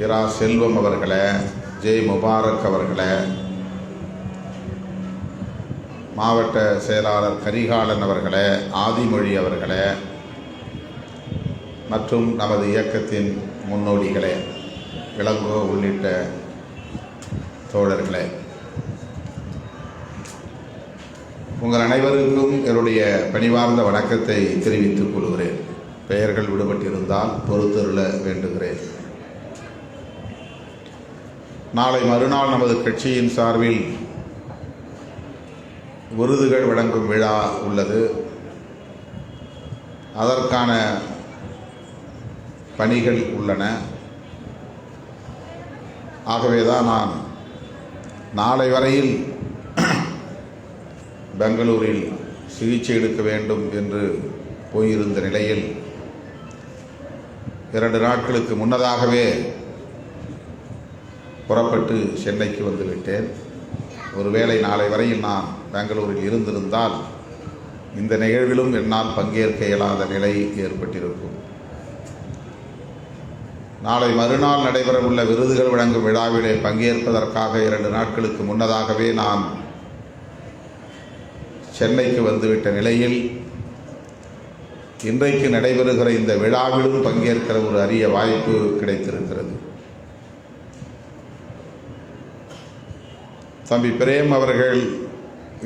இரா செல்வம் அவர்களே, J Mubarak அவர்களே, மாவட்ட செயலாளர் கரிகாலன் அவர்களே, ஆதிமொழி அவர்களே மற்றும் நமது இயக்கத்தின் முன்னோடிகளே, இளங்கோ உள்ளிட்ட தோழர்களே, உங்கள் அனைவருக்கும் என்னுடைய பணிவார்ந்த வணக்கத்தை தெரிவித்துக் கொள்கிறேன். பெயர்கள் விடுபட்டிருந்தால் பொறுத்தருள வேண்டுகிறேன். நாளை மறுநாள் நமது கட்சியின் சார்பில் விருதுகள் வழங்கும் விழா உள்ளது. அதற்கான பணிகள் உள்ளன. ஆகவேதான் நான் நாளை வரையில் பெங்களூரில் சிகிச்சை எடுக்க வேண்டும் என்று போயிருந்த நிலையில் 2 நாட்களுக்கு முன்னதாகவே புறப்பட்டு சென்னைக்கு வந்துவிட்டேன். ஒருவேளை நாளை வரையில் நான் பெங்களூரில் இருந்திருந்தால் இந்த நிகழ்விலும் என்னால் பங்கேற்க இயலாத நிலை ஏற்பட்டிருக்கும். நாளை மறுநாள் நடைபெறவுள்ள விருதுகள் வழங்கும் விழாவிலே பங்கேற்பதற்காக 2 நாட்களுக்கு முன்னதாகவே நான் சென்னைக்கு வந்துவிட்ட நிலையில் இன்றைக்கு நடைபெறுகிற இந்த விழாவிலும் பங்கேற்கிற ஒரு அரிய வாய்ப்பு கிடைத்திருக்கிறது. தம்பி பிரேம் அவர்கள்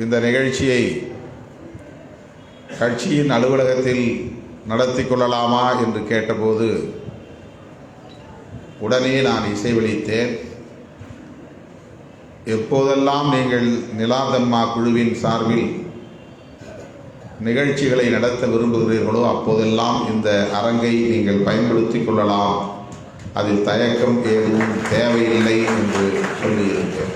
இந்த நிகழ்ச்சியை கட்சியின் அலுவலகத்தில் நடத்தி கொள்ளலாமா என்று கேட்டபோது உடனே நான் இசைவளித்தேன். எப்போதெல்லாம் நீங்கள் நிலாதம்மா குழுவின் சார்பில் நிகழ்ச்சிகளை நடத்த விரும்புகிறீர்களோ அப்போதெல்லாம் இந்த அரங்கை நீங்கள் பயன்படுத்திக் கொள்ளலாம், அதில் தயக்கம் ஏதும் தேவையில்லை என்று சொல்லியிருந்தேன்.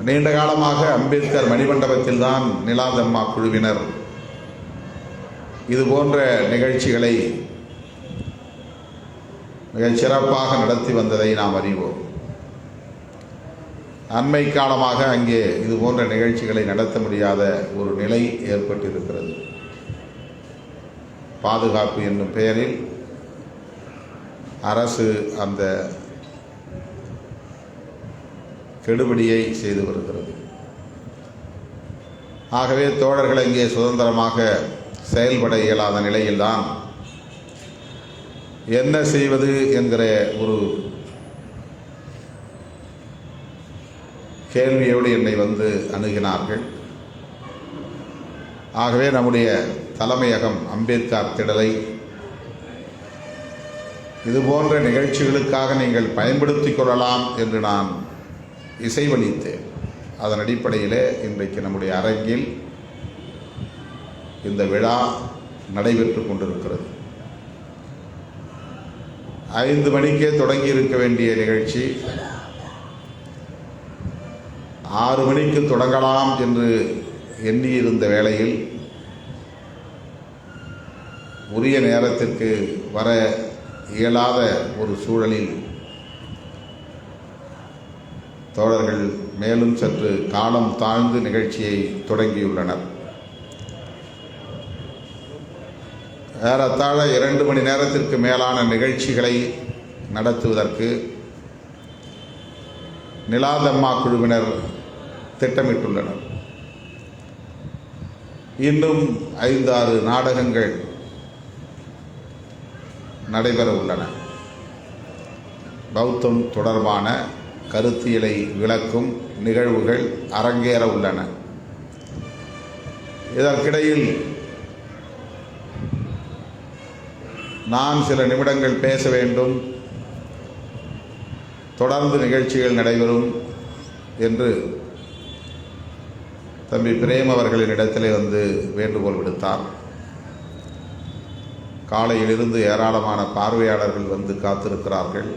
நீண்ட காலமாக அம்பேத்கர் மணிமண்டபத்தில் தான் நிலாதம்மா குழுவினர் இதுபோன்ற நிகழ்ச்சிகளை மிகச் சிறப்பாக நடத்தி வந்ததை நாம் அறிவோம். அண்மை காலமாக அங்கே இதுபோன்ற நிகழ்ச்சிகளை நடத்த முடியாத ஒரு நிலை ஏற்பட்டிருக்கிறது. பாதுகாப்பு என்னும் பெயரில் அரசு அந்த கெடுபிடியை செய்து வருகிறது. ஆகவே தோழர்கள் இங்கே சுதந்திரமாக செயல்பட இயலாத நிலையில்தான் என்ன செய்வது என்கிற ஒரு கேள்வியோடு என்னை வந்து அணுகினார்கள். ஆகவே நம்முடைய தலைமையகம் அம்பேத்கர் திடலை இதுபோன்ற நிகழ்ச்சிகளுக்காக நீங்கள் பயன்படுத்திக் கொள்ளலாம் என்று நான் இசைவளித்தேன். அதன் அடிப்படையிலே இன்றைக்கு நம்முடைய அரங்கில் இந்த விழா நடைபெற்று கொண்டிருக்கிறது. 5 மணிக்கே தொடங்கி இருக்க வேண்டிய நிகழ்ச்சி 6 மணிக்கு தொடங்கலாம் என்று எண்ணியிருந்த வேளையில் உரிய நேரத்திற்கு வர இயலாத ஒரு சூழலில் தோழர்கள் மேலும் சற்று காலம் தாழ்ந்து நிகழ்ச்சியை தொடங்கியுள்ளனர். ஏறத்தாழ 2 மணி நேரத்திற்கு மேலான நிகழ்ச்சிகளை நடத்துவதற்கு நிலாதம்மா குழுவினர் திட்டமிட்டுள்ளனர். இன்னும் 5-6 நாடகங்கள் நடைபெற உள்ளன. பௌத்தம் தொடர்பான கருத்தியலை விளக்கும் நிகழ்வுகள் அரங்கேற உள்ளன. இதற்கிடையில் நான் சில நிமிடங்கள் பேச வேண்டும், தொடர்ந்து நிகழ்ச்சிகள் நடைபெறும் என்று தம்பி பிரேம் அவர்களின் இடத்திலே வந்து வேண்டுகோள் விடுத்தார். காலையிலிருந்து ஏராளமான பார்வையாளர்கள் வந்து காத்திருக்கிறார்கள்.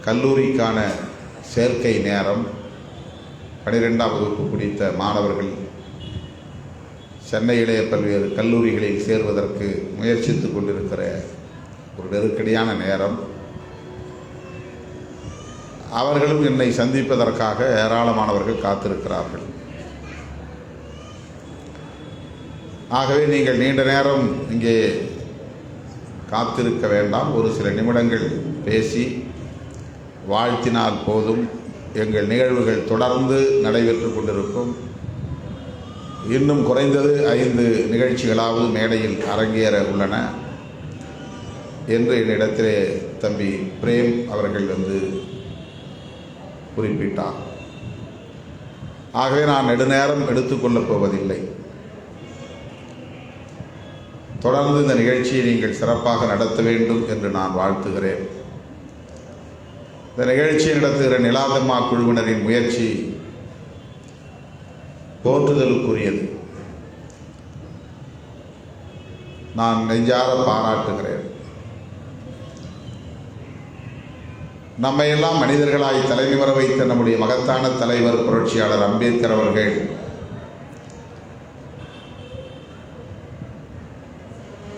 கல்லூரிக்கான சேர்க்கை நேரம் 12ஆம் வகுப்பு முடித்த மாணவர்கள் சென்னையிலே பல்வேறு கல்லூரிகளில் சேர்வதற்கு முயற்சித்துக் கொண்டிருக்கிற ஒரு நெருக்கடியான நேரம். அவர்களும் என்னை சந்திப்பதற்காக ஏராளமானவர்கள் காத்திருக்கிறார்கள். ஆகவே நீங்கள் நீண்ட நேரம் இங்கே காத்திருக்க வேண்டாம், ஒரு சில நிமிடங்கள் பேசி வாழ்த்தினால் போதும். எங்கள் நிகழ்வுகள் தொடர்ந்து நடைபெற்று கொண்டிருக்கும். இன்னும் குறைந்தது 5 நிகழ்ச்சிகளாவது மேடையில் அரங்கேற உள்ளன என்று என்னிடத்திலே தம்பி பிரேம் அவர்கள் குறிப்பிட்டார். ஆகவே நான் நெடுநேரம் எடுத்துக்கொள்ளப் போவதில்லை. தொடர்ந்து இந்த நிகழ்ச்சியை நீங்கள் சிறப்பாக நடத்த வேண்டும் என்று நான் வாழ்த்துகிறேன். இந்த நிகழ்ச்சியை நடத்துகிற நிலாதம்மா குழுவினரின் முயற்சி போற்றுதலுக்குரியது. நான் நெஞ்சார பாராட்டுகிறேன். நம்மையெல்லாம் மனிதர்களாய் தலைநிமிர வைத்த நம்முடைய மகத்தான தலைவர் புரட்சியாளர் அம்பேத்கர் அவர்கள்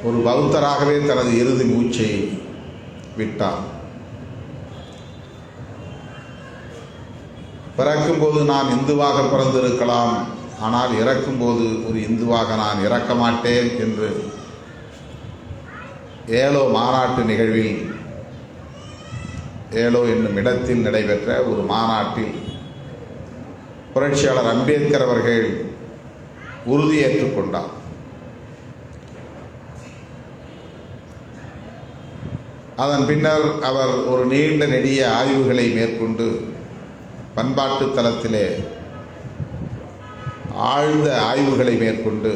ஒரு பௌத்தராகவே தனது இறுதி மூச்சை விட்டார். பிறக்கும்போது நான் இந்துவாக பிறந்திருக்கலாம், ஆனால் இறக்கும்போது ஒரு இந்துவாக நான் இறக்க மாட்டேன் என்று ஏலோ மாநாட்டு நிகழ்வில், ஏலோ என்னும் இடத்தில் நடைபெற்ற ஒரு மாநாட்டில் புரட்சியாளர் அம்பேத்கர் அவர்கள் உறுதியேற்றுக் கொண்டார். அதன் பின்னர் அவர் ஒரு நீண்ட நெடிய ஆய்வுகளை மேற்கொண்டு பண்பாட்டு தளத்திலே ஆழ்ந்த ஆய்வுகளை மேற்கொண்டு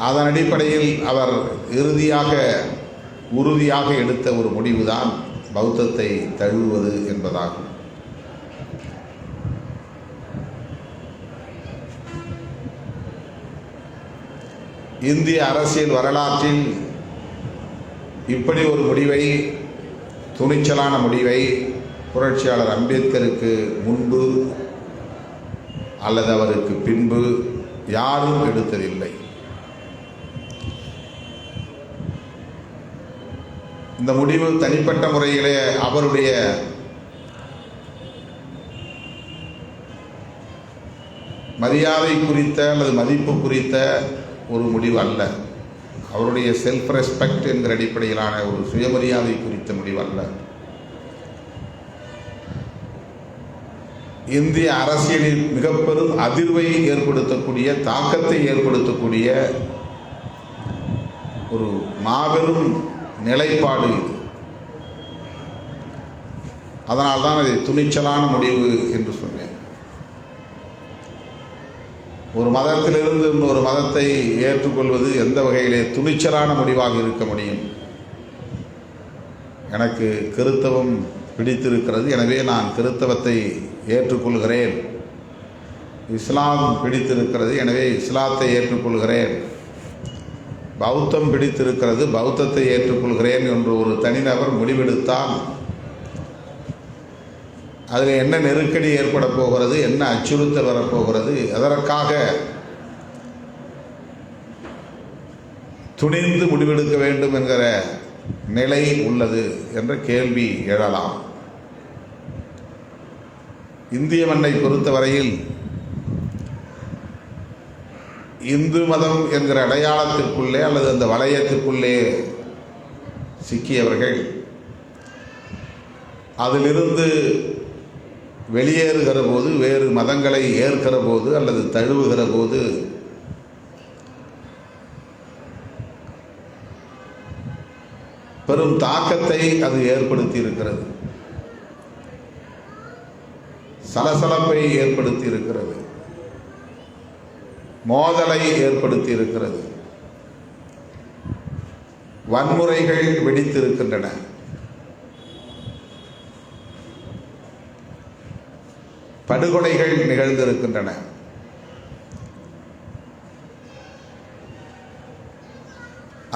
அதன் அடிப்படையில் அவர் உறுதியாக எடுத்த ஒரு முடிவுதான் பௌத்தத்தை தழுவுவது என்பதாகும். இந்திய அரசியல் வரலாற்றில் இப்படி ஒரு முடிவை, துணிச்சலான முடிவை புரட்சியாளர் அம்பேத்கருக்கு முன்பு அல்லது அவருக்கு பின்பு யாரும் எடுத்ததில்லை. இந்த முடிவு தனிப்பட்ட முறையிலே அவருடைய மரியாதை குறித்த அல்லது மதிப்பு குறித்த ஒரு முடிவு அல்ல. அவருடைய செல்ஃப் ரெஸ்பெக்ட் என்கிற அடிப்படையிலான ஒரு சுயமரியாதை குறித்த முடிவு அல்ல. இந்திய அரசியலில் மிக பெரும் அதிர்வை ஏற்படுத்தக்கூடிய, தாக்கத்தை ஏற்படுத்தக்கூடிய ஒரு மாபெரும் நிலைப்பாடு இது. அதனால்தான் அதை துணிச்சலான முடிவு என்று சொன்னேன். ஒரு மதத்திலிருந்து இன்னொரு மதத்தை ஏற்றுக்கொள்வது எந்த வகையிலே துணிச்சலான முடிவாக இருக்க முடியும்? எனக்கு கிறித்தவம் பிடித்திருக்கிறது, எனவே நான் கிறித்தவத்தை ஏற்றுக்கொள்கிறேன். இஸ்லாம் பிடித்திருக்கிறது, எனவே இஸ்லாத்தை ஏற்றுக்கொள்கிறேன். பௌத்தம் பிடித்திருக்கிறது, பௌத்தத்தை ஏற்றுக்கொள்கிறேன் என்று ஒரு தனிநபர் முடிவெடுத்தால் அதில் என்ன நெருக்கடி ஏற்பட போகிறது, என்ன அச்சுறுத்தல் வரப்போகிறது, எதற்காக துணிந்து முடிவெடுக்க வேண்டும் என்கிற நிலை உள்ளது என்ற கேள்வி எழலாம். இந்திய மண்ணை பொறுத்தவரையில் இந்து மதம் என்கிற அடையாளத்திற்குள்ளே அல்லது அந்த வளையத்திற்குள்ளே சிக்கியவர்கள் அதிலிருந்து வெளியேறுகிற போது, வேறு மதங்களை ஏற்கிற போது அல்லது தழுவுகிற போது பெரும் தாக்கத்தை அது ஏற்படுத்தி இருக்கிறது. சலசலப்பை ஏற்படுத்தி இருக்கிறது, மோதலை ஏற்படுத்தி இருக்கிறது, வன்முறைகள் வெடித்திருக்கின்றன. படுகொலைகள் நிகழ்ந்திருக்கின்றன.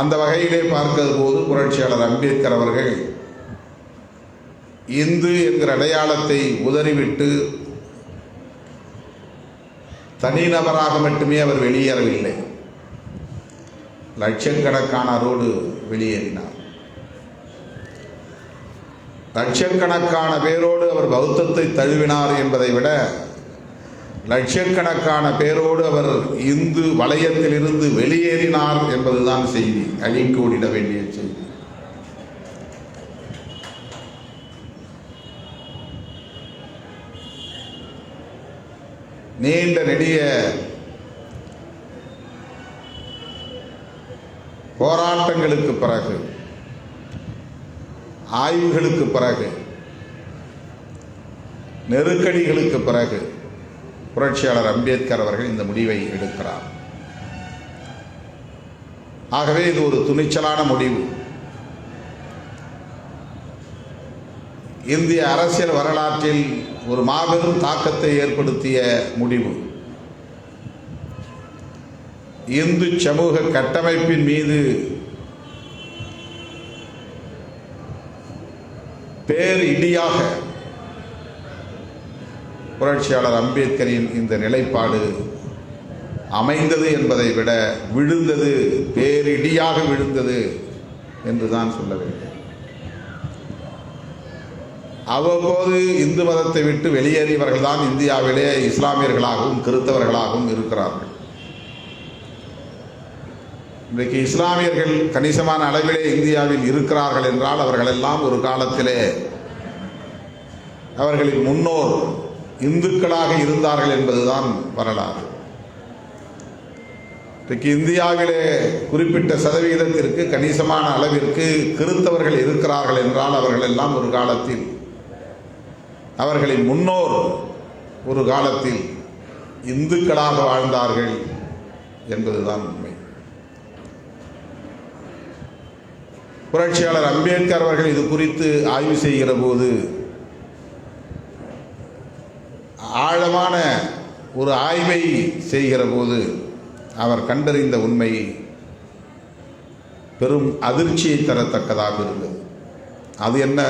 அந்த வகையிலே பார்க்கிற போது புரட்சியாளர் அம்பேத்கர் அவர்கள் இந்து என்கிற அடையாளத்தை உதறிவிட்டு தனிநபராக மட்டுமே அவர் வெளியேறவில்லை, லட்சக்கணக்கானோரோடு வெளியேறினார். லட்சக்கணக்கான பேரோடு அவர் பௌத்தத்தை தழுவினார் என்பதை விட லட்சக்கணக்கான பேரோடு அவர் இந்து வலயத்திலிருந்து வெளியேறினார் என்பதுதான் செய்தி, அழிக்கோடிட வேண்டிய செய்தி. நீண்ட நெடிய போராட்டங்களுக்கு பிறகு, ஆய்வுகளுக்கு பிறகு, நெருக்கடிகளுக்கு பிறகு புரட்சியாளர் அம்பேத்கர் அவர்கள் இந்த முடிவை எடுக்கிறார். ஆகவே இது ஒரு துணிச்சலான முடிவு. இந்திய அரசியல் வரலாற்றில் ஒரு மாபெரும் தாக்கத்தை ஏற்படுத்திய முடிவு. இந்து சமூக கட்டமைப்பின் மீது பேரிடியாக புரட்சியாளர் அம்பேத்கரின் இந்த நிலைப்பாடு அமைந்தது என்பதை விட விழுந்தது, பேரிடியாக விழுந்தது என்றுதான் சொல்ல வேண்டும். அவ்வப்போது இந்து மதத்தை விட்டு வெளியேறியவர்கள் தான் இந்தியாவிலே இஸ்லாமியர்களாகவும் கிறிஸ்தவர்களாகவும் இருக்கிறார்கள். இன்றைக்கு இஸ்லாமியர்கள் கணிசமான அளவிலே இந்தியாவில் இருக்கிறார்கள் என்றால் அவர்களெல்லாம் ஒரு காலத்திலே அவர்களின் முன்னோர் இந்துக்களாக இருந்தார்கள் என்பதுதான் வரலாறு. இன்றைக்கு இந்தியாவிலே குறிப்பிட்ட சதவிகிதத்திற்கு கணிசமான அளவிற்கு கிறிஸ்தவர்கள் இருக்கிறார்கள் என்றால் அவர்கள் எல்லாம் ஒரு காலத்தில், அவர்களின் முன்னோர் ஒரு காலத்தில் இந்துக்களாக வாழ்ந்தார்கள் என்பதுதான் உண்மை. புரட்சியாளர் அம்பேத்கர் அவர்கள் இது குறித்து ஆய்வு செய்கிற போது ஆழமான ஒரு ஆய்வை செய்கிற போது அவர் கண்டறிந்த உண்மை பெரும் அதிர்ச்சியை தரத்தக்கதாக இருந்தது. அது என்ன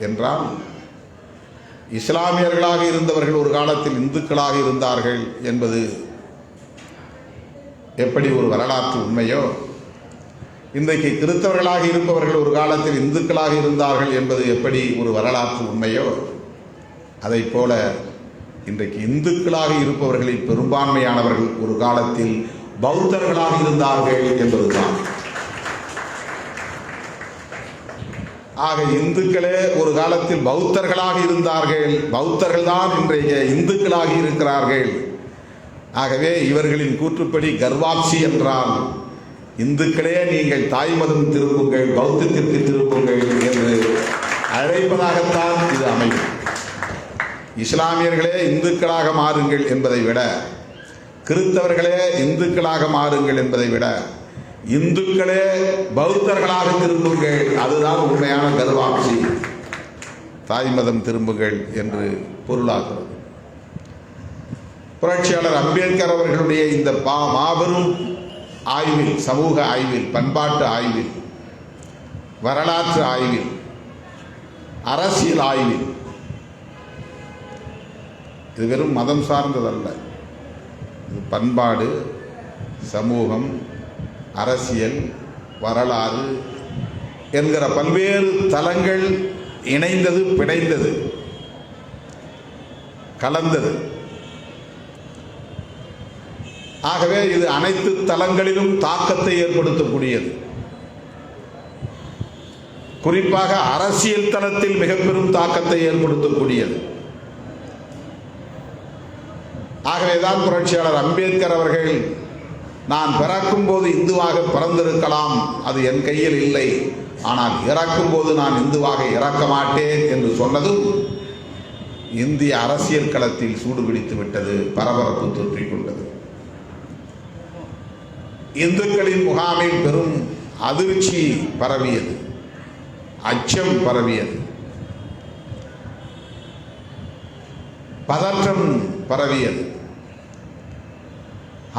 என்றால், இஸ்லாமியர்களாக இருந்தவர்கள் ஒரு காலத்தில் இந்துக்களாக இருந்தார்கள் என்பது எப்படி ஒரு வரலாற்று உண்மையோ, இன்றைக்கு கிறிஸ்தவர்களாக இருப்பவர்கள் ஒரு காலத்தில் இந்துக்களாக இருந்தார்கள் என்பது எப்படி ஒரு வரலாற்று உண்மையோ, அதை போல இன்றைக்கு இந்துக்களாக இருப்பவர்களில் பெரும்பான்மையானவர்கள் ஒரு காலத்தில் பௌத்தர்களாக இருந்தார்கள் என்பதுதான். ஆக இந்துக்களே ஒரு காலத்தில் பௌத்தர்களாக இருந்தார்கள், பௌத்தர்கள் தான் இன்றைய இந்துக்களாக இருக்கிறார்கள். ஆகவே இவர்களின் கூற்றுப்படி கர்வாப்சி என்றால் இந்துக்களே நீங்கள் தாய் மதம் திரும்புங்கள், பௌத்தத்திற்கு திரும்புங்கள் என்று அழைப்பதாகத்தான் இது அமையும். இஸ்லாமியர்களே இந்துக்களாக மாறுங்கள் என்பதை விட, கிறிஸ்தவர்களே இந்துக்களாக மாறுங்கள் என்பதை விட, இந்துக்களே பௌத்தர்களாக திரும்புங்கள், அதுதான் உண்மையான கர்வாப்சி, தாய் மதம் திரும்புங்கள் என்று பொருளாகிறது. புரட்சியாளர் அம்பேத்கர் அவர்களுடைய இந்த மாபெரும் ஆய்வில், சமூக ஆய்வில், பண்பாட்டு ஆய்வில், வரலாற்று ஆய்வில், அரசியல் ஆய்வில், இது வெறும் மதம் சார்ந்ததல்ல, இது பண்பாடு, சமூகம், அரசியல், வரலாறு என்கிற பல்வேறு தளங்கள் இணைந்தது, பிணைந்தது, கலந்தது. ஆகவே இது அனைத்து தளங்களிலும் தாக்கத்தை ஏற்படுத்தக்கூடியது. குறிப்பாக அரசியல் தளத்தில் மிக பெரும் தாக்கத்தை ஏற்படுத்தக்கூடியது. ஆகவேதான் புரட்சியாளர் அம்பேத்கர் அவர்கள், நான் பிறக்கும் போது இந்துவாக பிறந்திருக்கலாம், அது என் கையில் இல்லை, ஆனால் இறக்கும் போது நான் இந்துவாக இறக்க மாட்டேன் என்று சொன்னதும் இந்திய அரசியல் களத்தில் சூடுபிடித்து விட்டது, பரபரப்பு தொற்றிக் கொண்டது. இந்துக்களின் முகாமில் பெரும் அதிர்ச்சி பரவியது, அச்சம் பரவியது, பதற்றம் பரவியது.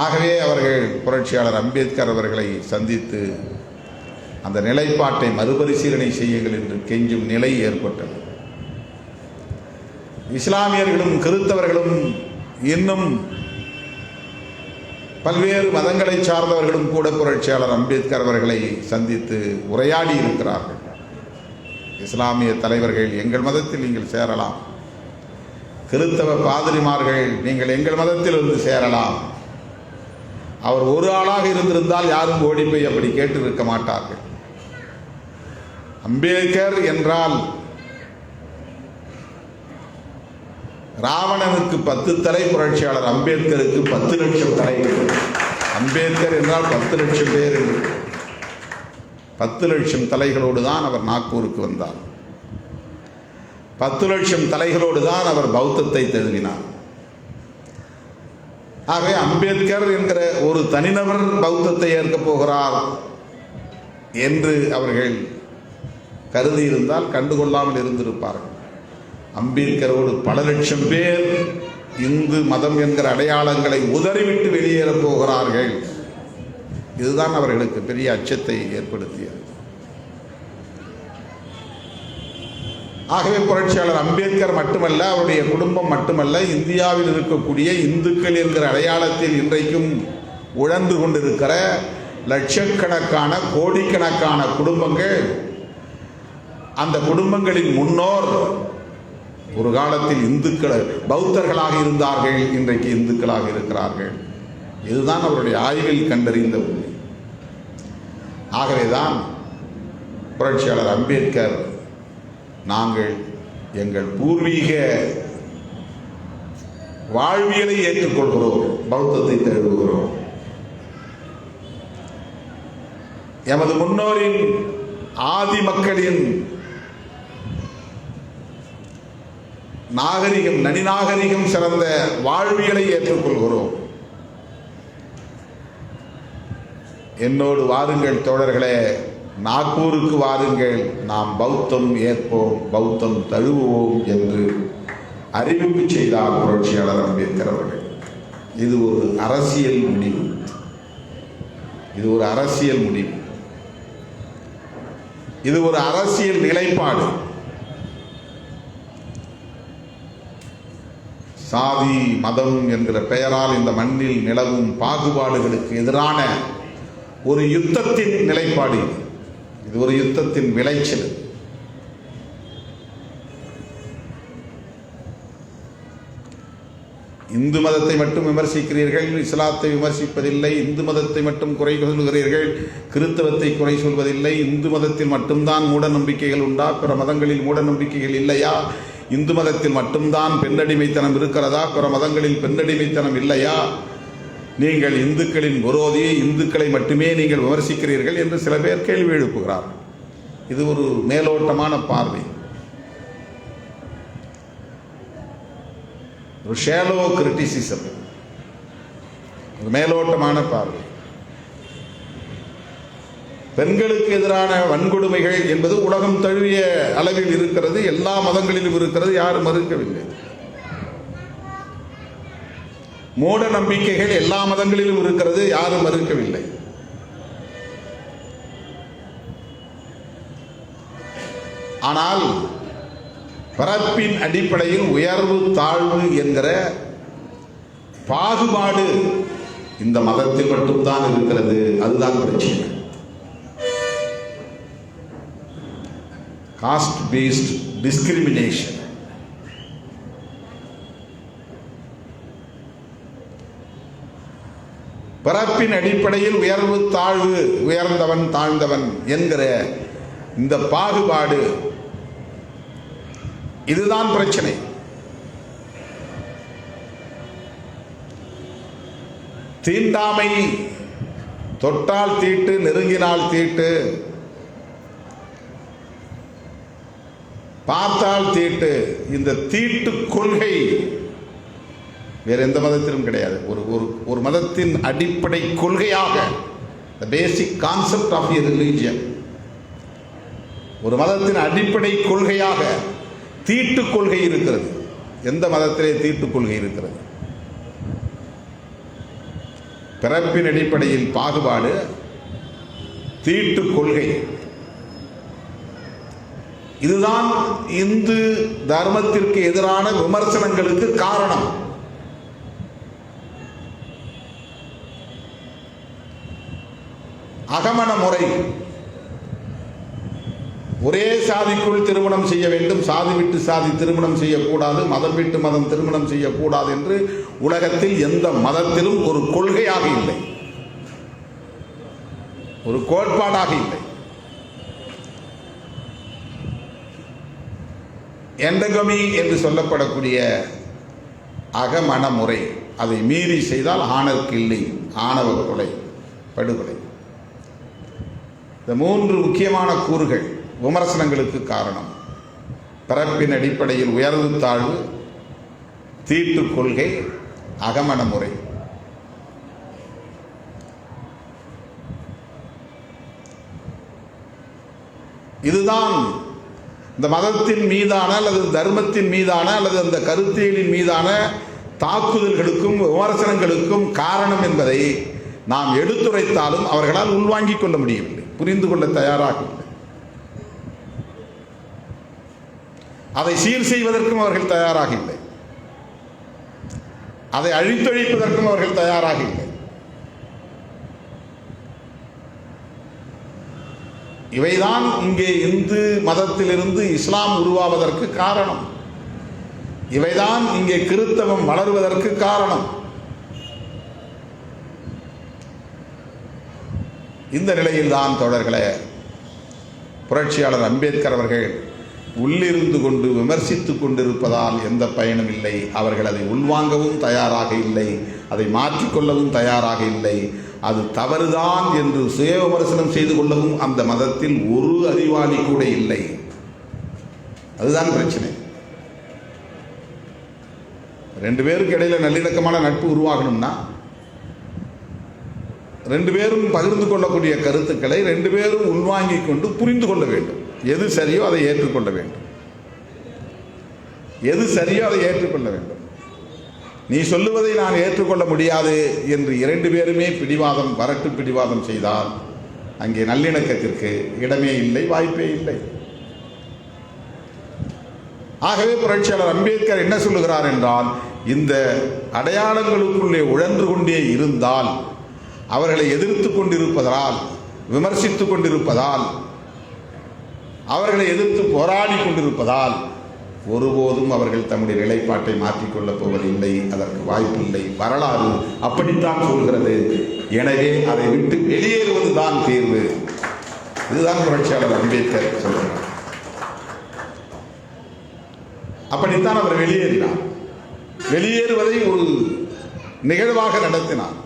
ஆகவே அவர்கள் புரட்சியாளர் அம்பேத்கர் அவர்களை சந்தித்து அந்த நிலைப்பாட்டை மறுபரிசீலனை செய்யுங்கள் என்று கெஞ்சும் நிலை ஏற்பட்டது. இஸ்லாமியர்களும் கிறிஸ்தவர்களும் இன்னும் பல்வேறு மதங்களை சார்ந்தவர்களும் கூட புரட்சியாளர் அம்பேத்கர் அவர்களை சந்தித்து உரையாடி இருக்கிறார்கள். இஸ்லாமிய தலைவர்கள், எங்கள் மதத்தில் நீங்கள் சேரலாம், கிறித்தவ பாதிரிமார்கள் நீங்கள் எங்கள் மதத்தில் வந்து சேரலாம். அவர் ஒரு ஆளாக இருந்திருந்தால் யாரும் ஓடி போய் அப்படி கேட்டு இருக்க மாட்டார்கள். அம்பேத்கர் என்றால் ராவணனுக்கு 10 தலை, புரட்சியாளர் அம்பேத்கருக்கு 10 லட்சம் தலைகள். அம்பேத்கர் என்றால் 10 லட்சம் பேர், 10 லட்சம் தலைகளோடு தான் அவர் நாக்பூருக்கு வந்தார். 10 லட்சம் தலைகளோடு தான் அவர் பௌத்தத்தை தழுவினார். ஆகவே அம்பேத்கர் என்கிற ஒரு தனிநபர் பௌத்தத்தை ஏற்கப் போகிறார் என்று அவர்கள் கருதி இருந்தால் கண்டுகொள்ளாமல் இருந்திருப்பார்கள். அம்பேத்கரோடு பல லட்சம் பேர் இந்து மதம் என்கிற அடையாளங்களை உதறிவிட்டு வெளியேறப் போகிறார்கள். இதுதான் அவர்களுக்கு பெரிய அச்சத்தை ஏற்படுத்தியது. ஆகவே புரட்சியாளர் அம்பேத்கர் மட்டுமல்ல, அவருடைய குடும்பம் மட்டுமல்ல, இந்தியாவில் இருக்கக்கூடிய இந்துக்கள் என்கிற அடையாளத்தில் இன்றைக்கும் உழன்று கொண்டிருக்கிற லட்சக்கணக்கான கோடிக்கணக்கான குடும்பங்கள், அந்த குடும்பங்களின் முன்னோர் ஒரு காலத்தில் இந்துக்கள் பௌத்தர்களாக இருந்தார்கள், இன்றைக்கு இந்துக்களாக இருக்கிறார்கள். இதுதான் அவருடைய ஆய்வில் கண்டறிந்த உண்மை. ஆகவேதான் புரட்சியாளர் அம்பேத்கர், நாங்கள் எங்கள் பூர்வீக வாழ்வியலை ஏற்றுக்கொள்கிறோம், பௌத்தத்தை தழுவுகிறோம். எமது முன்னோரின் ஆதி மக்களின் நாகரிகம், நனிநாகரிகம் சிறந்த வாழ்வியலை ஏற்றுக்கொள்கிறோம். என்னோடு வாருங்கள் தோழர்களே, நாக்பூருக்கு வாருங்கள், நாம் பௌத்தம் ஏற்போம், பௌத்தம் தழுவுவோம் என்று அறிவிப்பு செய்தார் புரட்சியாளர் அம்பேத்கர் அவர்கள். இது ஒரு அரசியல் முடிவு, இது ஒரு அரசியல் முடிவு, இது ஒரு அரசியல் நிலைப்பாடு. சாதி மதம் என்கிற பெயரால் இந்த மண்ணில் நிலவும் பாகுபாடுகளுக்கு எதிரான ஒரு யுத்தத்தின் நிலைப்பாடு. இது ஒரு யுத்தத்தின் விளைச்சல். இந்து மதத்தை மட்டும் விமர்சிக்கிறீர்கள், இஸ்லாத்தை விமர்சிப்பதில்லை. இந்து மதத்தை மட்டும் குறை சொல்கிறீர்கள், கிறித்தவத்தை குறை சொல்வதில்லை. இந்து மதத்தில் மட்டும்தான் மூட நம்பிக்கைகள் உண்டா? பிற மதங்களில் மூட நம்பிக்கைகள் இல்லையா? இந்து மதத்தில் மட்டும்தான் பெண்ணடிமைத்தனம் இருக்கிறதா? பிற மதங்களில் பெண்ணடிமைத்தனம் இல்லையா? நீங்கள் இந்துக்களின் விரோதி, இந்துக்களை மட்டுமே நீங்கள் விமர்சிக்கிறீர்கள் என்று சில பேர் கேள்வி எழுப்புகிறார். இது ஒரு மேலோட்டமான பார்வை, ஒரு ஷேலோ கிரிட்டிசிசம், ஒரு மேலோட்டமான பார்வை. பெண்களுக்கு எதிரான வன்கொடுமைகள் என்பது உலகம் தழுவிய அளவில் இருக்கிறது, எல்லா மதங்களிலும் இருக்கிறது, யாரும் மறுக்கவில்லை. மூட நம்பிக்கைகள் எல்லா மதங்களிலும் இருக்கிறது, யாரும் மறுக்கவில்லை. ஆனால் பிறப்பின் அடிப்படையில் உயர்வு தாழ்வு என்கிற பாகுபாடு இந்த மதத்தில் மட்டும்தான் இருக்கிறது. அதுதான் பிரச்சனை. Cost paste discrimination. பிறப்பின் அடிப்படையில் உயர்வு தாழ்வு, உயர்ந்தவன் தாழ்ந்தவன் என்கிற இந்த பாகுபாடு, இதுதான் பிரச்சனை. தீண்டாமை, தொட்டால் தீட்டு, நெருங்கினால் தீட்டு, பார்த்தால் தீட்டு, இந்த தீட்டு கொள்கை வேற எந்த மதத்திலும் கிடையாது. ஒரு மதத்தின் அடிப்படை கொள்கையாக, the basic concept of a religion, ஒரு மதத்தின் அடிப்படை கொள்கையாக தீட்டு கொள்கை இருக்கிறது. எந்த மதத்திலே தீட்டு கொள்கை இருக்கிறது? பிறப்பின் அடிப்படையில் பாகுபாடு, தீட்டு கொள்கை. இதுதான் இந்து தர்மத்திற்கு எதிரான விமர்சனங்களுக்கு காரணம். அகமண முறை, ஒரே சாதிக்குள் திருமணம் செய்ய வேண்டும், சாதி விட்டு சாதி திருமணம் செய்யக்கூடாது, மதம் விட்டு மதம் திருமணம் செய்யக்கூடாது என்று உலகத்தில் எந்த மதத்திலும் ஒரு கொள்கையாக இல்லை, ஒரு கோட்பாடாக இல்லை. எண்டகமி என்று சொல்லப்படக்கூடிய அகமண முறை, அதை மீறி செய்தால் ஆணர் கிள்ளி, ஆணவ கொலை, படுகொலை. இந்த மூன்று முக்கியமான கூறுகள் விமர்சனங்களுக்கு காரணம். பிறப்பின் அடிப்படையில் உயர்வு தாழ்வு, தீட்டு கொள்கை, அகமண முறை. இதுதான் இந்த மதத்தின் மீதான அல்லது தர்மத்தின் மீதான அல்லது அந்த கருத்தியலின் மீதான தாக்குதல்களுக்கும் விமர்சனங்களுக்கும் காரணம் என்பதை நாம் எடுத்துரைத்தாலும் அவர்களால் உள்வாங்கிக் கொள்ள முடியவில்லை, புரிந்து கொள்ள தயாராக இல்லை. அதை சீர் செய்வதற்கும் அவர்கள் தயாராக இல்லை, அதை அழித்தொழிப்பதற்கும் அவர்கள் தயாராக இல்லை. இவைதான் இங்கே இந்து மதத்திலிருந்து இஸ்லாம் உருவாவதற்கு காரணம். இவைதான் இங்கே கிறிஸ்தவம் வளருவதற்கு காரணம். இந்த நிலையில்தான் தோழர்களே, புரட்சியாளர் அம்பேத்கர் அவர்கள் உள்ளிருந்து கொண்டு விமர்சித்துக் கொண்டிருப்பதால் எந்த பயனும் இல்லை. அவர்கள் அதை உள்வாங்கவும் தயாராக இல்லை, அதை மாற்றிக்கொள்ளவும் தயாராக இல்லை. அது தவறுதான் என்று சுய விமர்சனம் செய்து கொள்ளவும் அந்த மதத்தில் ஒரு அறிவாளி கூட இல்லை. அதுதான் பிரச்சனை. ரெண்டு பேருக்கு இடையில நல்லிணக்கமான நட்பு உருவாகணும்னா ரெண்டு பேரும் பகிர்ந்து கொள்ளக்கூடிய கருத்துக்களை ரெண்டு பேரும் உள்வாங்கிக் கொண்டு புரிந்து கொள்ள வேண்டும். எது சரியோ அதை ஏற்றுக்கொள்ள வேண்டும், எது சரியோ அதை ஏற்றுக்கொள்ள வேண்டும். நீ சொல்லுவதை நான் ஏற்றுக்கொள்ள முடியாது என்று இரண்டு பேருமே பிடிவாதம், வரட்டு பிடிவாதம் செய்தால் அங்கே நல்லிணக்கத்திற்கு இடமே இல்லை, வாய்ப்பே இல்லை. ஆகவே புரட்சியாளர் அம்பேத்கர் என்ன சொல்லுகிறார் என்றால், இந்த அடையாளங்களுக்குள்ளே உழன்று கொண்டே இருந்தால், அவர்களை எதிர்த்து கொண்டிருப்பதால், விமர்சித்துக் கொண்டிருப்பதால், அவர்களை எதிர்த்து போராடி கொண்டிருப்பதால் ஒருபோதும் அவர்கள் தம்முடைய நிலைப்பாட்டை மாற்றிக்கொள்ளப் போவதில்லை, அதற்கு வாய்ப்பில்லை. வரலாறு அப்படித்தான் சொல்கிறது. எனவே அதை விட்டு வெளியேறுவதுதான் தீர்வு. இதுதான் புரட்சியாளர் அம்பேத்கர் சொல்கிறார். அப்படித்தான் அவர் வெளியேறினார். வெளியேறுவதை ஒரு நிகழ்வாக நடத்தினார்,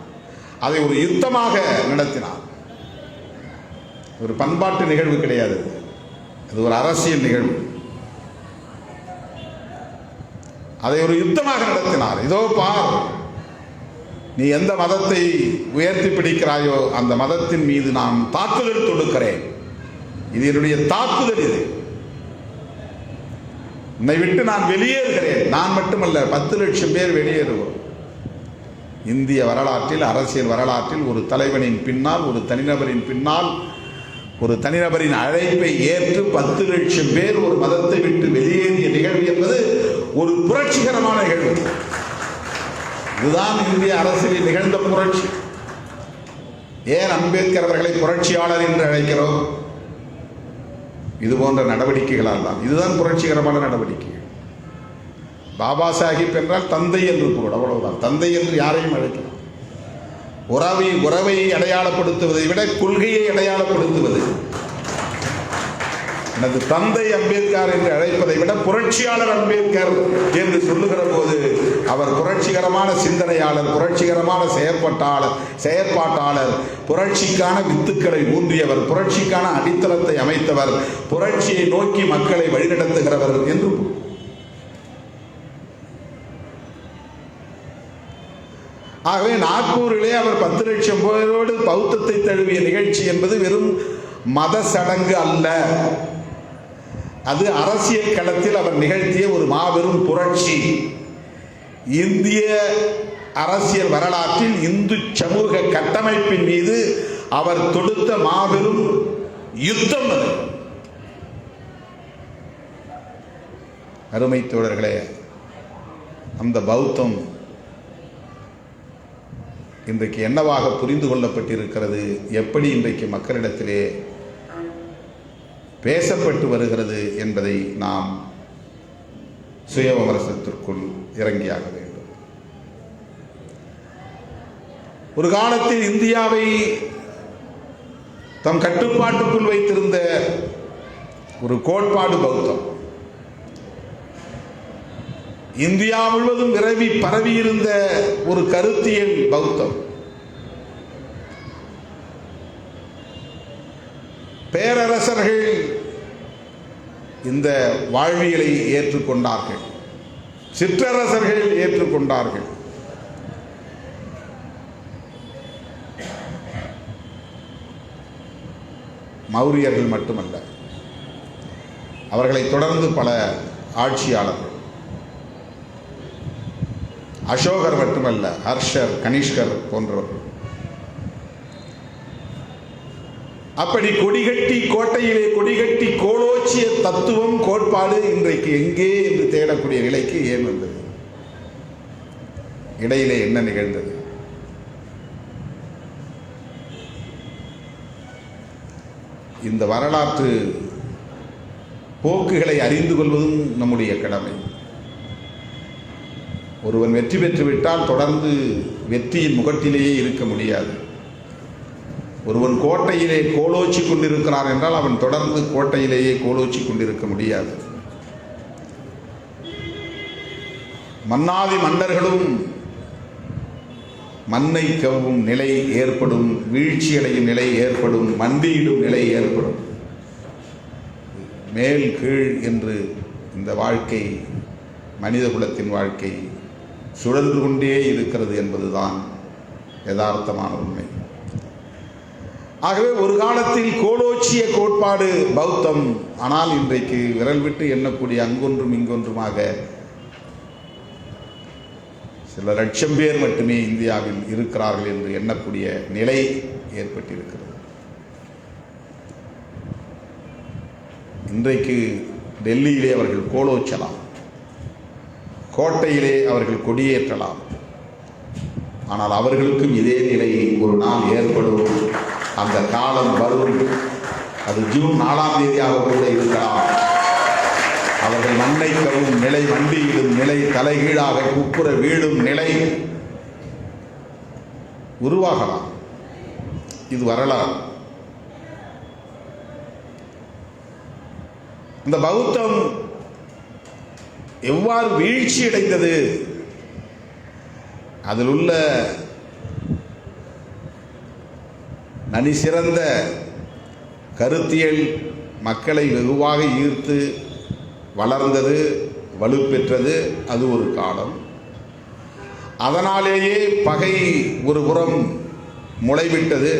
அதை ஒரு யுத்தமாக நடத்தினார். ஒரு பண்பாட்டு நிகழ்வு கிடையாது, அது ஒரு அரசியல் நிகழ்வு. அதை ஒரு யுத்தமாக நடத்தினார். இதோ பார், நீ எந்த மதத்தை உயர்த்தி பிடிக்கிறாயோ அந்த மதத்தின் மீது நான் தாக்குதல் தொடுக்கிறேன். இது என்னுடைய தாக்குதல். இது உன்னை விட்டு நான் வெளியேறுகிறேன். நான் மட்டுமல்ல, 10 லட்சம் பேர் வெளியேறுவோம். இந்திய வரலாற்றில், அரசியல் வரலாற்றில் ஒரு தலைவனின் பின்னால், ஒரு தனிநபரின் பின்னால், ஒரு தனிநபரின் அழைப்பை ஏற்று 10 லட்சம் பேர் ஒரு மதத்தை விட்டு வெளியேறிய நிகழ்வு என்பது ஒரு புரட்சிகரமான நிகழ்வு. இதுதான் இந்திய அரசியலில் நிகழ்ந்த புரட்சி. ஏன் அம்பேத்கர் அவர்களை புரட்சியாளர் என்று அழைக்கிறோம்? இது போன்ற நடவடிக்கைகளால் தான். இதுதான் புரட்சிகரமான நடவடிக்கை. பாபா சாஹிப் என்றால் தந்தை என்று பொருள், அவ்வளவுதான். தந்தை என்று யாரையும் அழைக்கலாம். உறவை அடையாளப்படுத்துவதை விட கொள்கையை அடையாளப்படுத்துவது. எனது தந்தை அம்பேத்கர் என்று அழைப்பதை விட புரட்சியாளர் அம்பேத்கர் என்று சொல்லுகிற போது அவர் புரட்சிகரமான சிந்தனையாளர், புரட்சிகரமான செயற்பாட்டாளர், புரட்சிக்கான வித்துக்களை ஊன்றியவர், புரட்சிக்கான அடித்தளத்தை அமைத்தவர், புரட்சியை நோக்கி மக்களை வழிநடத்துகிறவர் என்று. ஆகவே நாக்பூரிலே அவர் 10 லட்சம் பேரோடு பௌத்தத்தை தழுவிய நிகழ்ச்சி என்பது வெறும் மத சடங்கு அல்ல, அது அரசியல் களத்தில் அவர் நிகழ்த்திய ஒரு மாபெரும் புரட்சி. இந்திய அரசியல் வரலாற்றில் இந்து சமூக கட்டமைப்பின் மீது அவர் தொடுத்த மாபெரும் யுத்தம் அது. அருமை தோழர்களே, அந்த பௌத்தம் இன்றைக்கு என்னவாக புரிந்து கொள்ளப்பட்டிருக்கிறது, எப்படி இன்றைக்கு மக்களிடத்திலே பேசப்பட்டு வருகிறது என்பதை நாம் சுய விமர்சனத்திற்குள் இறங்கியாக வேண்டும். ஒரு காலத்தில் இந்தியாவை தம் கட்டுப்பாட்டுக்குள் வைத்திருந்த ஒரு கோட்பாடு பௌத்தம். இந்தியா முழுவதும் விரவி பரவியிருந்த ஒரு கருத்தியல் பௌத்தம். பேரரசர்கள் இந்த வாழ்வியலை ஏற்றுக்கொண்டார்கள், சிற்றரசர்கள் ஏற்றுக்கொண்டார்கள். மௌரியர்கள் மட்டுமல்ல, அவர்களை தொடர்ந்து பல ஆட்சியாளர்கள், அசோகர் மட்டுமல்ல, ஹர்ஷர், கனிஷ்கர் போன்றவர்கள். அப்படி கொடிகட்டி கோட்டையிலே கொடிகட்டி கோலோச்சிய தத்துவம் கோட்பாடு இன்றைக்கு எங்கே என்று தேடக்கூடிய நிலைக்கு ஏன் வந்தது? இடையிலே என்ன நிகழ்ந்தது? இந்த வரலாற்று போக்குகளை அறிந்து கொள்வதும் நம்முடைய கடமை. ஒருவன் வெற்றி பெற்று விட்டால் தொடர்ந்து வெற்றியின் முகட்டிலேயே இருக்க முடியாது. ஒருவன் கோட்டையிலே கோலோச்சி கொண்டிருக்கிறான் என்றால் அவன் தொடர்ந்து கோட்டையிலேயே கோலோச்சி கொண்டிருக்க முடியாது. மன்னாதி மன்னர்களும் மண்ணை கவ்வும் நிலை ஏற்படும், வீழ்ச்சியடையும் நிலை ஏற்படும், மண்டியிடும் நிலை ஏற்படும். மேல் கீழ் என்று இந்த வாழ்க்கை, மனித குலத்தின் வாழ்க்கை சுழன்று கொண்டே இருக்கிறது என்பதுதான் யதார்த்தமான உண்மை. ஆகவே ஒரு காலத்தில் கோலோச்சிய கோட்பாடு பௌத்தம். ஆனால் இன்றைக்கு விரல் விட்டு எண்ணக்கூடிய அங்கொன்றும் இங்கொன்றுமாக சில லட்சம் பேர் மட்டுமே இந்தியாவில் இருக்கிறார்கள் என்று எண்ணக்கூடிய நிலை ஏற்பட்டிருக்கிறது. இன்றைக்கு டெல்லியிலே அவர்கள் கோலோச்சலாம், கோட்டையிலே அவர்கள் கொடியேற்றலாம். ஆனால் அவர்களுக்கும் இதே நிலை ஒரு நாள் ஏற்படும். அந்த காலம் வரும். அது ஜூன் 4ஆம் தேதியாக கூட இருக்கலாம். அவர்கள் மண்ணை கவ்வும் நிலை, மண்டியிடும் நிலை, தலைகீழாக குப்புற வீழும் நிலை உருவாகலாம். இது வரலாறு. இந்த பௌத்தம் எவ்வாறு வீழ்ச்சி அடைந்தது, அதில் உள்ள நனி சிறந்த கருத்தியல் மக்களை வெகுவாக ஈர்த்து வளர்ந்தது, வலுப்பெற்றது. அது ஒரு காலம். அதனாலேயே பகை ஒரு புறம் முளைவிட்டது,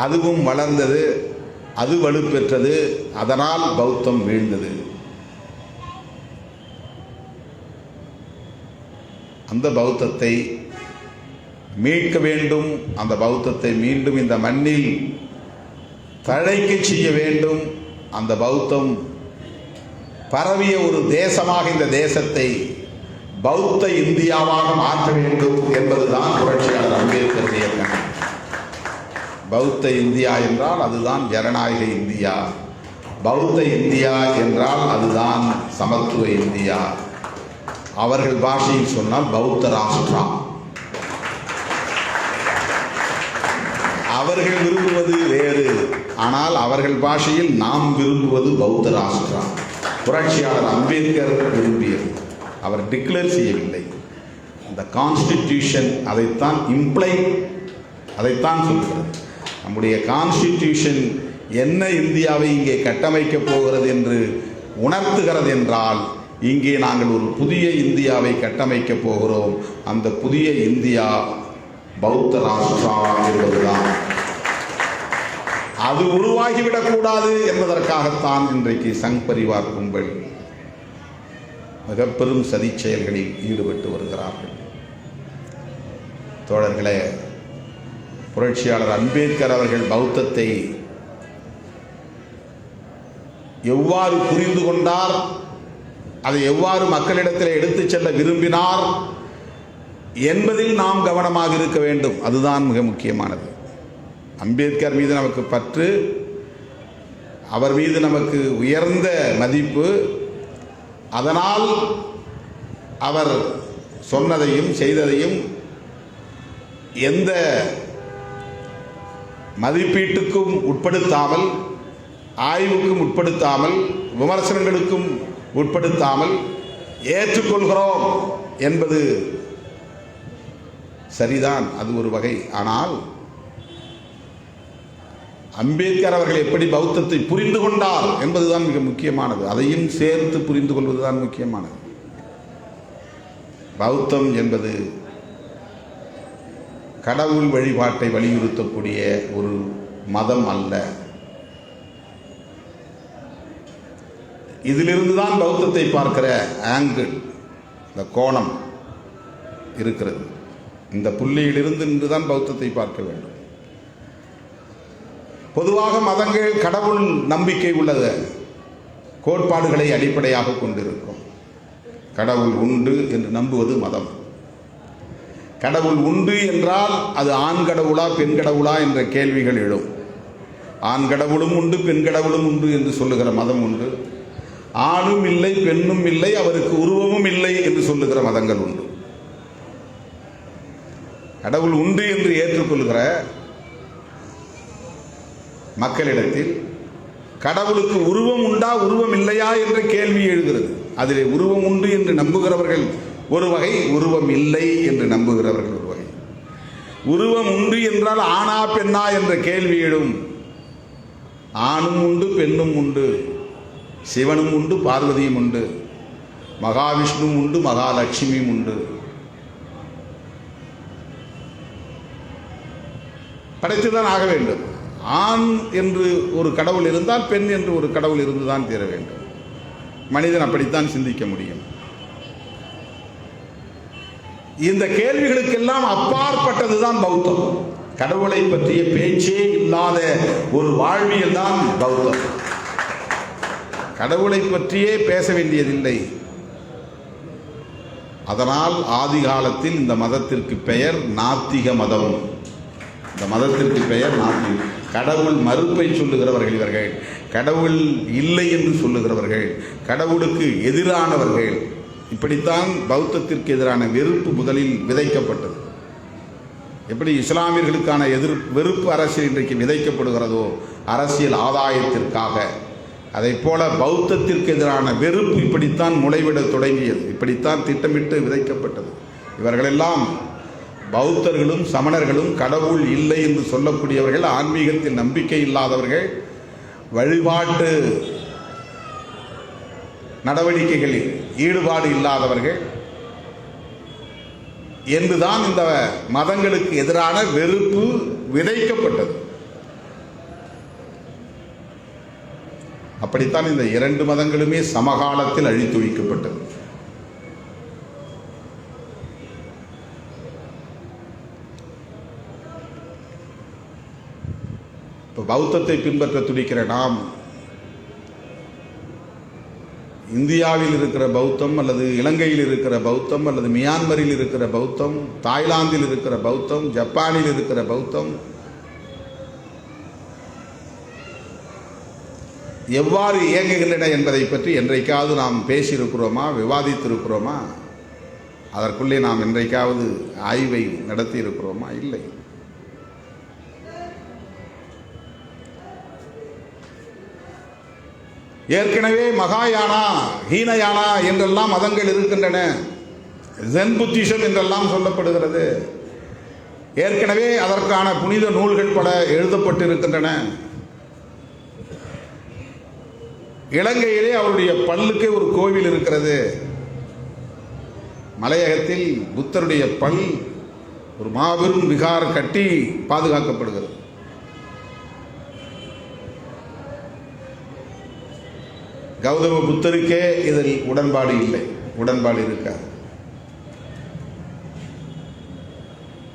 அதுவும் வளர்ந்தது, அது வலுப்பெற்றது. அதனால் பௌத்தம் வீழ்ந்தது. அந்த பௌத்தத்தை மீட்க வேண்டும். அந்த பௌத்தத்தை மீண்டும் இந்த மண்ணில் தழைக்க செய்ய வேண்டும். அந்த பௌத்தம் பரவிய ஒரு தேசமாக இந்த தேசத்தை பௌத்த இந்தியாவாக மாற்ற வேண்டும் என்பதுதான் புரட்சியாளர் அம்பேத்கர் இயக்கம். பௌத்த இந்தியா என்றால் அதுதான் ஜனநாயக இந்தியா. பௌத்த இந்தியா என்றால் அதுதான் சமத்துவ இந்தியா. அவர்கள் பாஷையில் சொன்னால் பௌத்த ராஷ்டிரா. அவர்கள் விரும்புவது வேறு, ஆனால் அவர்கள் பாஷையில் நாம் விரும்புவது பௌத்த ராஷ்டிரா. புரட்சியாளர் அம்பேத்கர் விரும்பியது. அவர் டிக்ளேர் செய்யவில்லை. அந்த கான்ஸ்டிடியூஷன் அதைத்தான் அதைத்தான் சொல்கிறது. நம்முடைய கான்ஸ்டிடியூஷன் என்ன இந்தியாவை இங்கே கட்டமைக்கப் போகிறது என்று உணர்த்துகிறது என்றால், இங்கே நாங்கள் ஒரு புதிய இந்தியாவை கட்டமைக்கப் போகிறோம். அந்த புதிய இந்தியா பௌத்த ராஷ்டிரா என்பதுதான். அது உருவாகிவிடக்கூடாது என்பதற்காகத்தான் இன்றைக்கு சங் பரிவார் கும்பல் மிக பெரும் சதி செயல்களில் ஈடுபட்டு வருகிறார்கள். தோழர்களே, புரட்சியாளர் அம்பேத்கர் அவர்கள் பௌத்தத்தை எவ்வாறு புரிந்து கொண்டார், அதை எவ்வாறு மக்களிடத்தில் எடுத்துச் செல்ல விரும்பினார் என்பதில் நாம் கவனமாக இருக்க வேண்டும். அதுதான் மிக முக்கியமானது. அம்பேத்கர் மீது நமக்கு பற்று, அவர் மீது நமக்கு உயர்ந்த மதிப்பு. அதனால் அவர் சொன்னதையும் செய்ததையும் எந்த மதிப்பீட்டுக்கும் உட்படுத்தாமல், ஆய்வுக்கும் உட்படுத்தாமல், விமர்சனங்களுக்கும் உட்படுத்தாமல் ஏற்றுக்கொள்கிறோம் என்பது சரிதான், அது ஒரு வகை. ஆனால் அம்பேத்கர் அவர்கள் எப்படி பௌத்தத்தை புரிந்து கொண்டார் என்பதுதான் மிக முக்கியமானது. அதையும் சேர்த்து புரிந்து கொள்வதுதான் முக்கியமானது. பௌத்தம் என்பது கடவுள் வழிபாட்டை வலியுறுத்தக்கூடிய ஒரு மதம் அல்ல. இதிலிருந்து தான் பௌத்தத்தை பார்க்கிற ஆங்கிள், இந்த கோணம் இருக்கிறது. இந்த புள்ளியிலிருந்து நின்றுதான் பௌத்தத்தை பார்க்க வேண்டும். பொதுவாக மதங்கள் கடவுள் நம்பிக்கை உள்ளது கோட்பாடுகளை அடிப்படையாக கொண்டிருக்கும். கடவுள் உண்டு என்று நம்புவது மதம். கடவுள் உண்டு என்றால் அது ஆண் கடவுளா பெண் கடவுளா என்ற கேள்விகள் எழும். ஆண் கடவுளும் உண்டு, பெண் கடவுளும் உண்டு என்று சொல்லுகிற மதம் உண்டு. ஆணும் இல்லை, பெண்ணும் இல்லை, அவருக்கு உருவமும் இல்லை என்று சொல்லுகிற மதங்கள் உண்டு. கடவுள் உண்டு என்று ஏற்றுக்கொள்கிற மக்களிடத்தில் கடவுளுக்கு உருவம் உண்டா உருவம் இல்லையா என்ற கேள்வி எழுகிறது. அதிலே உருவம் உண்டு என்று நம்புகிறவர்கள் ஒரு வகை, உருவம் இல்லை என்று நம்புகிறவர்கள் ஒரு வகை. உருவம் உண்டு என்றால் ஆணா பெண்ணா என்ற கேள்வி எழும். ஆணும் உண்டு, பெண்ணும் உண்டு, சிவனும் உண்டு, பார்வதியும் உண்டு, மகாவிஷ்ணுவும் உண்டு, மகாலட்சுமியும் உண்டு. படைத்துதான் ஆக வேண்டும். ஆண் என்று ஒரு கடவுள் இருந்தால் பெண் என்று ஒரு கடவுள் இருந்துதான் தீர வேண்டும். மனிதன் அப்படித்தான் சிந்திக்க முடியும். இந்த கேள்விகளுக்கெல்லாம் அப்பாற்பட்டதுதான் பௌத்தம். கடவுளை பற்றிய பேச்சே இல்லாத ஒரு வாழ்வியல் தான் பௌத்தம். கடவுளை பற்றியே பேச வேண்டியதில்லை. அதனால் ஆதி காலத்தில் இந்த மதத்திற்கு பெயர் நாத்திக மதம். இந்த மதத்திற்கு பெயர் நாத்திகம். கடவுள் மறுப்பை சொல்லுகிறவர்கள் இவர்கள். கடவுள் இல்லை என்று சொல்லுகிறவர்கள், கடவுளுக்கு எதிரானவர்கள். இப்படித்தான் பௌத்தத்திற்கு எதிரான வெறுப்பு முதலில் விதைக்கப்பட்டது. எப்படி இஸ்லாமியர்களுக்கான வெறுப்பு அரசியல் இன்றைக்கு விதைக்கப்படுகிறதோ அரசியல் ஆதாயத்திற்காக, அதை போல பௌத்தத்திற்கு எதிரான வெறுப்பு இப்படித்தான் முளைவிட தொடங்கியது. இப்படித்தான் திட்டமிட்டு விதைக்கப்பட்டது. இவர்களெல்லாம் பௌத்தர்களும் சமணர்களும் கடவுள் இல்லை என்று சொல்லக்கூடியவர்கள், ஆன்மீகத்தில் நம்பிக்கை இல்லாதவர்கள், வழிபாட்டு நடவடிக்கைகளில் ஈடுபாடு இல்லாதவர்கள் என்றுதான் இந்த மதங்களுக்கு எதிரான வெறுப்பு விதைக்கப்பட்டது. அப்படித்தான் இந்த இரண்டு மதங்களுமே சமகாலத்தில் அழித்தொழிக்கப்பட்டது. இப்போ பௌத்தத்தை பின்பற்ற துடிக்கிற நாம் இந்தியாவில் இருக்கிற பௌத்தம் அல்லது இலங்கையில் இருக்கிற பௌத்தம் அல்லது மியான்மரில் இருக்கிற பௌத்தம், தாய்லாந்தில் இருக்கிற பௌத்தம், ஜப்பானில் இருக்கிற பௌத்தம் எவ்வாறு இயங்குகின்றன என்பதை பற்றி என்றைக்காவது நாம் பேசியிருக்கிறோமா, விவாதித்திருக்கிறோமா? அதற்குள்ளே நாம் என்றைக்காவது ஆய்வை நடத்தி இருக்கிறோமா? இல்லை. ஏற்கனவே மகாயானா, ஹீனயானா என்றெல்லாம் மதங்கள் இருக்கின்றன. ஜென் புத்திசம் என்றெல்லாம் சொல்லப்படுகிறது. ஏற்கனவே அதற்கான புனித நூல்கள் பல எழுதப்பட்டிருக்கின்றன. இலங்கையிலே அவருடைய பல்லுக்கே ஒரு கோவில் இருக்கிறது. மலையகத்தில் புத்தருடைய பல் ஒரு மாபெரும் விகார கட்டி பாதுகாக்கப்படுகிறது. கௌதம புத்தருக்கே இதில் உடன்பாடு இல்லை, உடன்பாடு இருக்காது.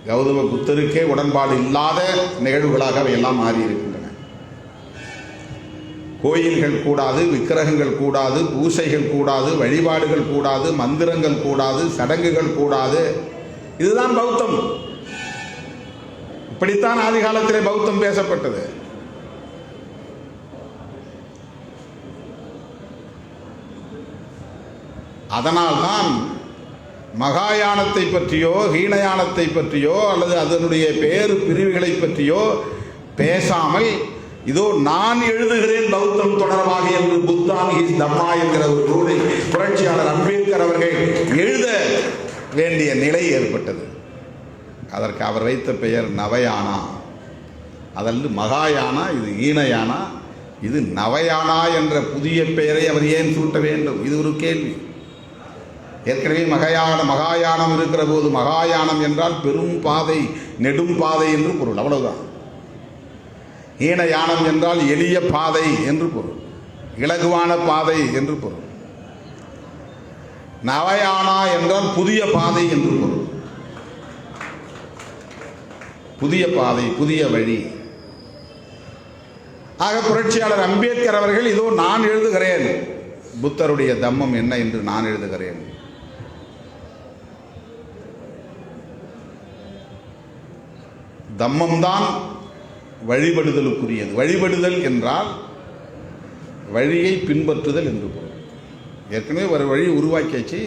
கௌதம புத்தருக்கே உடன்பாடு இல்லாத நிகழ்வுகளாக அவையெல்லாம் மாறி இருக்கின்றன. கோயில்கள் கூடாது, விக்கிரகங்கள் கூடாது, பூசைகள் கூடாது, வழிபாடுகள் கூடாது, மந்திரங்கள் கூடாது, சடங்குகள் கூடாது. இதுதான் பௌத்தம். இப்படித்தான் ஆதி காலத்திலே பௌத்தம் பேசப்பட்டது. அதனால்தான் மகாயானத்தை பற்றியோ ஹீனயானத்தை பற்றியோ அல்லது அதனுடைய வேறு பிரிவுகளை பற்றியோ பேசாமல் இதோ நான் எழுதுகிறேன் பௌத்தம் தொடர்பாக என்று புத்தான் ஹிஸ் தம்மா என்கிற ஒரு நூலை புரட்சியாளர் அம்பேத்கர் அவர்கள் எழுத வேண்டிய நிலை ஏற்பட்டது. அதற்கு அவர் வைத்த பெயர் நவயானா. அதல்லது மகாயானா, இது ஈனயானா, இது நவயானா என்ற புதிய பெயரை அவர் ஏன் சூட்ட வேண்டும்? இது ஒரு கேள்வி. ஏற்கனவே மகாயானம் இருக்கிற போது மகாயானம் என்றால் பெரும் பாதை, நெடும் பாதை என்று பொருள், அவ்வளவுதான். ஈனயானம் என்றால் எளிய பாதை என்று பொருள், இலகுவான பாதை என்று பொருள். நவயானா என்றால் புதிய பாதை என்று பொருள், புதிய பாதை, புதிய வழி. ஆக புரட்சியாளர் அம்பேத்கர் அவர்கள் இதோ நான் எழுதுகிறேன் புத்தருடைய தம்மம் என்ன என்று நான் எழுதுகிறேன். தம்மம்தான் வழிபடுதலுக்குரியது. வழிபடுதல் என்றால் வழியை பின்பற்றுதல் என்று பொருள். ஏற்கனவே ஒரு வழி உருவாக்கியாச்சு,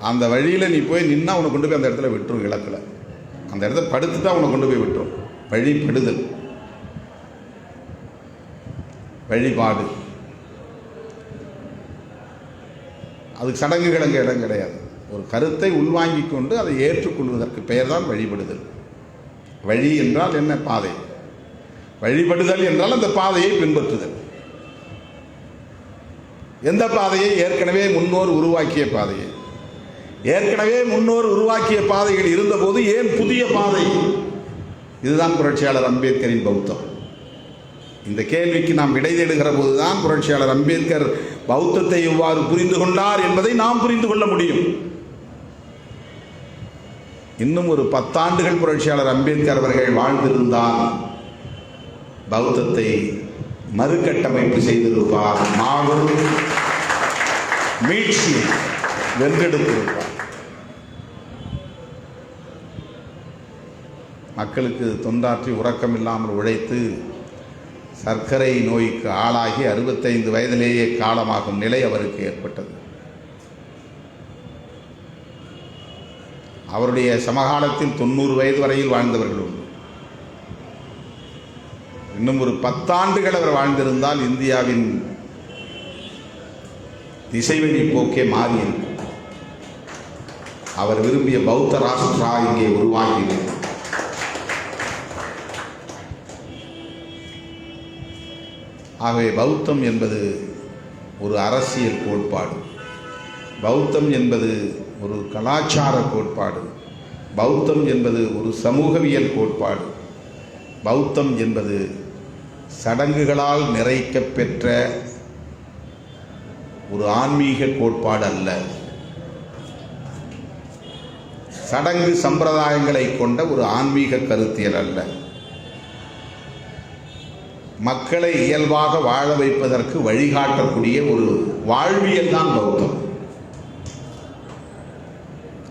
அந்த வழியில் நீ போய் நின்னா உன்னை கொண்டு போய் அந்த இடத்துல விட்டுரும். இலக்கில் அந்த இடத்துல படுத்துட்டா உன்னை கொண்டு போய் விட்டுரும். வழிபடுதல், வழிபாடு, அதுக்கு சடங்குகள் அங்கே இடம் கிடையாது. ஒரு கருத்தை உள்வாங்கிக் கொண்டு அதை ஏற்றுக்கொள்வதற்கு பெயர் தான் வழிபடுதல். வழி என்றால் என்ன? பாதை. வழிபடுதல் என்றால் அந்த பாதையை பின்பற்றுதல். எந்த பாதையை? ஏற்கனவே முன்னோர் உருவாக்கிய பாதையை. ஏற்கனவே முன்னோர் உருவாக்கிய பாதைகள் இருந்தபோது ஏன் புதிய பாதை? இதுதான் புரட்சியாளர் அம்பேத்கரின் பௌத்தம். இந்த கேள்விக்கு நாம் விடை தேடுகிற போதுதான் புரட்சியாளர் அம்பேத்கர் பௌத்தத்தை எவ்வாறு புரிந்து கொண்டார் என்பதை நாம் புரிந்து கொள்ள முடியும். இன்னும் ஒரு 10 ஆண்டுகள் புரட்சியாளர் அம்பேத்கர் அவர்கள் வாழ்ந்திருந்தால் பௌத்தத்தை மறுகட்டமைப்பு செய்திருப்பார், மாபெரும் மீட்சி வென்றெடுத்திருப்பார். மக்களுக்கு தொண்டாற்றி உறக்கமில்லாமல் உழைத்து சர்க்கரை நோய்க்கு ஆளாகி 65 வயதிலேயே காலமாகும் நிலை அவருக்கு ஏற்பட்டது. அவருடைய சமகாலத்தில் 90 வயது வரையில் வாழ்ந்தவர்கள் உண்டு. இன்னும் ஒரு 10 ஆண்டுகள் அவர் வாழ்ந்திருந்தால் இந்தியாவின் திசைவழி போக்கே மாறியிருக்கும். அவர் விரும்பிய பௌத்த ராஷ்டிரா இங்கே உருவாகியிருக்கும். ஆகவே பௌத்தம் என்பது ஒரு அரசியல் கோட்பாடு, பௌத்தம் என்பது ஒரு கலாச்சார கோட்பாடு, பௌத்தம் என்பது ஒரு சமூகவியல் கோட்பாடு, பௌத்தம் என்பது சடங்குகளால் நிறைக்கப்பெற்ற ஒரு ஆன்மீக கோட்பாடு அல்ல. சடங்கு சம்பிரதாயங்களை கொண்ட ஒரு ஆன்மீக கருத்தியல் அல்ல. மக்களை இயல்பாக வாழ வைப்பதற்கு வழிகாட்டக்கூடிய ஒரு வாழ்வியல் தான் பௌத்தம்.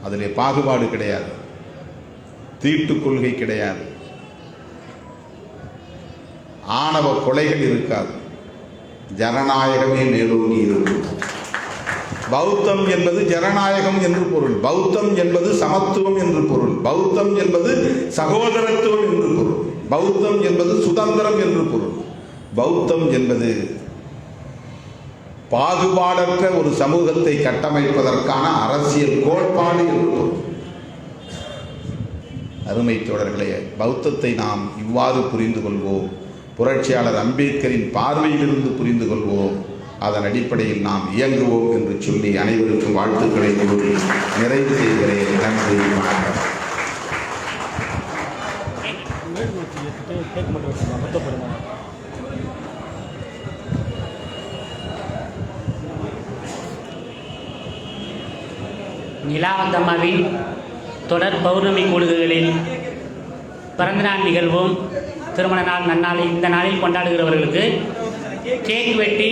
அதிலே பாகுபாடு கிடையாது, தீட்டு கொள்கை கிடையாது, ஆணவ கொலைகள் இருக்காது, ஜனநாயகமே மேலோங்கி இருக்கும். பௌத்தம் என்பது ஜனநாயகம் என்று பொருள், பௌத்தம் என்பது சமத்துவம் என்று பொருள், பௌத்தம் என்பது சகோதரத்துவம் என்று பொருள், பௌத்தம் என்பது சுதந்திரம் என்று பொருள், பௌத்தம் என்பது பாகுபாடற்ற ஒரு சமூகத்தை கட்டமைப்பதற்கான அரசியல் கோட்பாடு என்று பொருள். அருமை தோழர்களே, பௌத்தத்தை நாம் இவ்வாறு புரிந்து கொள்வோம், புரட்சியாளர் அம்பேத்கரின் பார்வையிலிருந்து புரிந்து கொள்வோம், அதன் அடிப்படையில் நாம் இயங்குவோம் என்று சொல்லி அனைவருக்கும் வாழ்த்துக்களை கூறி நிறைவு செய்கிறேன். நன்றி, வணக்கம். நிலாவந்தம்மாவின் தொடர் பௌர்ணமி கூடுகைகளில் பிறந்தநாள் நிகழ்வும் திருமண நாள் நன்னாள் இந்த நாளில் கொண்டாடுகிறவர்களுக்கு கேக் வெட்டி